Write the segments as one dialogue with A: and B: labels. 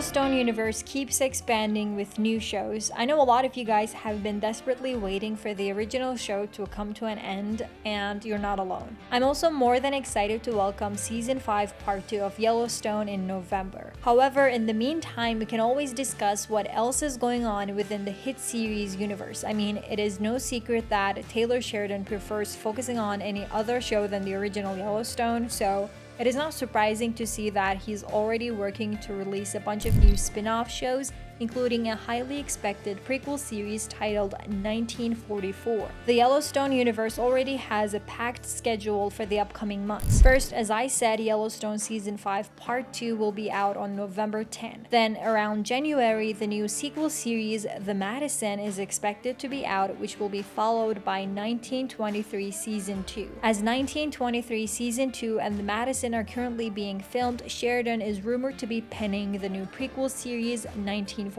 A: Yellowstone universe keeps expanding with new shows. I know a lot of you guys have been desperately waiting for the original show to come to an end, and you're not alone. I'm also more than excited to welcome Season 5 Part 2 of Yellowstone in November. However, in the meantime, we can always discuss what else is going on within the hit series universe. I mean, it is no secret that Taylor Sheridan prefers focusing on any other show than the original Yellowstone, so it is not surprising to see that he's already working to release a bunch of new spin-off shows, including a highly expected prequel series titled 1944. The Yellowstone universe already has a packed schedule for the upcoming months. First, as I said, Yellowstone Season 5 Part 2 will be out on November 10. Then, around January, the new sequel series The Madison is expected to be out, which will be followed by 1923 Season 2. As 1923 Season 2 and The Madison are currently being filmed, Sheridan is rumored to be penning the new prequel series 1944.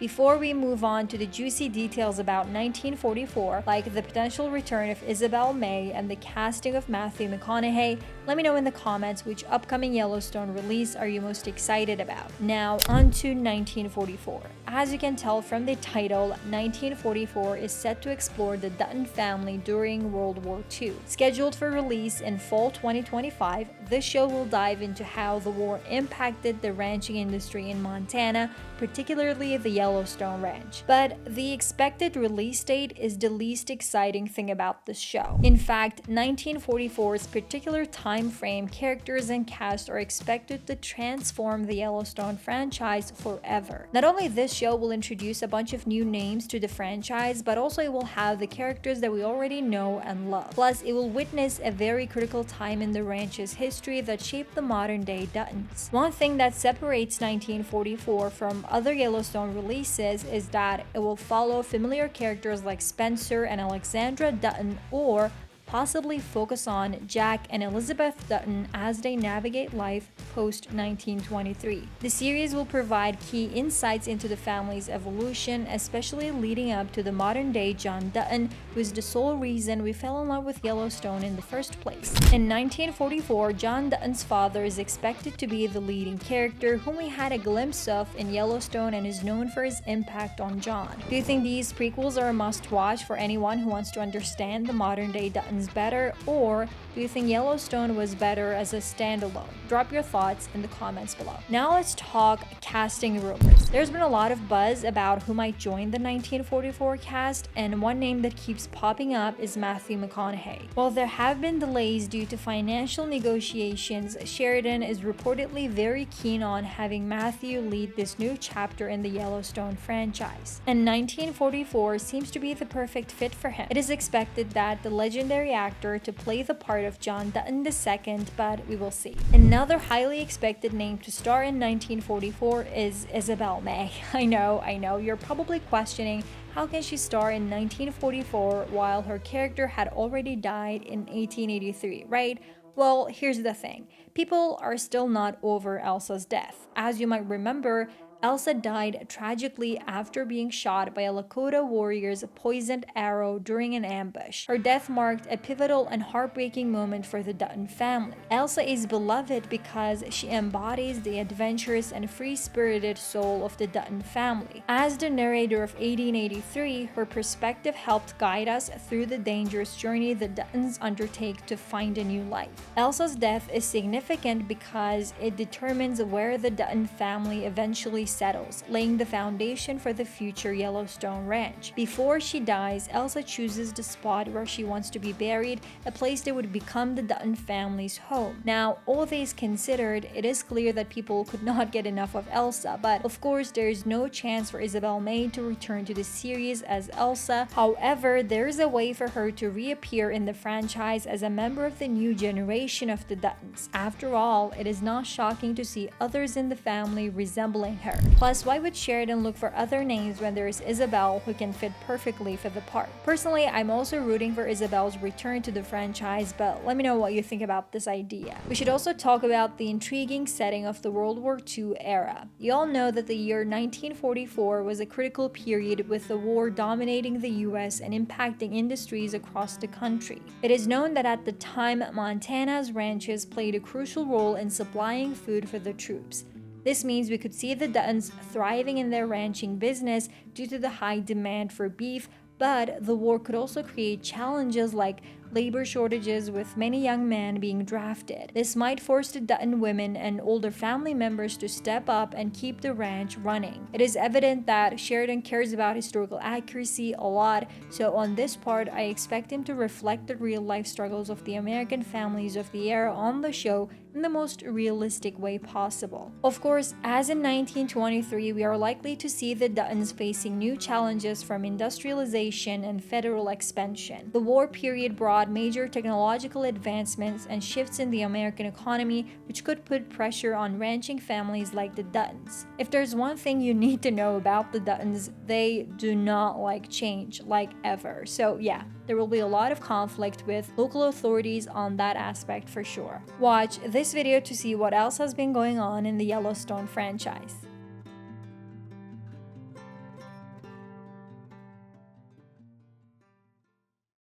A: Before we move on to the juicy details about 1944, like the potential return of Isabel May and the casting of Matthew McConaughey, let me know in the comments which upcoming Yellowstone release are you most excited about. Now, on to 1944. As you can tell from the title, 1944 is set to explore the Dutton family during World War II. Scheduled for release in fall 2025, this show will dive into how the war impacted the ranching industry in Montana, particularly the Yellowstone Ranch. But the expected release date is the least exciting thing about this show. In fact, 1944's particular time frame, characters, and cast are expected to transform the Yellowstone franchise forever. Not only this show will introduce a bunch of new names to the franchise, but also it will have the characters that we already know and love. Plus, it will witness a very critical time in the ranch's history that shaped the modern-day Duttons. One thing that separates 1944 from other Yellowstone releases is that it will follow familiar characters like Spencer and Alexandra Dutton, or possibly focus on Jack and Elizabeth Dutton as they navigate life post-1923. The series will provide key insights into the family's evolution, especially leading up to the modern-day John Dutton, who is the sole reason we fell in love with Yellowstone in the first place. In 1944, John Dutton's father is expected to be the leading character, whom we had a glimpse of in Yellowstone and is known for his impact on John. Do you think these prequels are a must-watch for anyone who wants to understand the modern-day Duttons better, or do you think Yellowstone was better as a standalone? Drop your thoughts in the comments below. Now let's talk casting rumors. There's been a lot of buzz about who might join the 1944 cast, and one name that keeps popping up is Matthew McConaughey. While there have been delays due to financial negotiations, Sheridan is reportedly very keen on having Matthew lead this new chapter in the Yellowstone franchise. And 1944 seems to be the perfect fit for him. It is expected that the legendary actor to play the part of John Dutton II, but we will see. Another highly expected name to star in 1944 is Isabel May. I know, you're probably questioning how can she star in 1944 while her character had already died in 1883, right? Well, here's the thing. People are still not over Elsa's death. As you might remember, Elsa died tragically after being shot by a Lakota warrior's poisoned arrow during an ambush. Her death marked a pivotal and heartbreaking moment for the Dutton family. Elsa is beloved because she embodies the adventurous and free-spirited soul of the Dutton family. As the narrator of 1883, her perspective helped guide us through the dangerous journey the Duttons undertake to find a new life. Elsa's death is significant because it determines where the Dutton family eventually settles, laying the foundation for the future Yellowstone Ranch. Before she dies, Elsa chooses the spot where she wants to be buried, a place that would become the Dutton family's home. Now, all these considered, it is clear that people could not get enough of Elsa, but of course there is no chance for Isabel May to return to the series as Elsa. However, there is a way for her to reappear in the franchise as a member of the new generation of the Duttons. After all, it is not shocking to see others in the family resembling her. Plus, why would Sheridan look for other names when there is Isabel who can fit perfectly for the part? Personally, I'm also rooting for Isabel's return to the franchise, but let me know what you think about this idea. We should also talk about the intriguing setting of the World War II era. You all know that the year 1944 was a critical period, with the war dominating the US and impacting industries across the country. It is known that at the time, Montana's ranches played a crucial role in supplying food for the troops. This means we could see the Duttons thriving in their ranching business due to the high demand for beef, but the war could also create challenges like labor shortages with many young men being drafted. This might force the Dutton women and older family members to step up and keep the ranch running. It is evident that Sheridan cares about historical accuracy a lot, so on this part, I expect him to reflect the real-life struggles of the American families of the era on the show in the most realistic way possible. Of course, as in 1923, we are likely to see the Duttons facing new challenges from industrialization and federal expansion. The war period brought major technological advancements and shifts in the American economy, which could put pressure on ranching families like the Duttons. If there's one thing you need to know about the Duttons, they do not like change, like ever. So yeah, there will be a lot of conflict with local authorities on that aspect for sure. Watch this video to see what else has been going on in the Yellowstone franchise.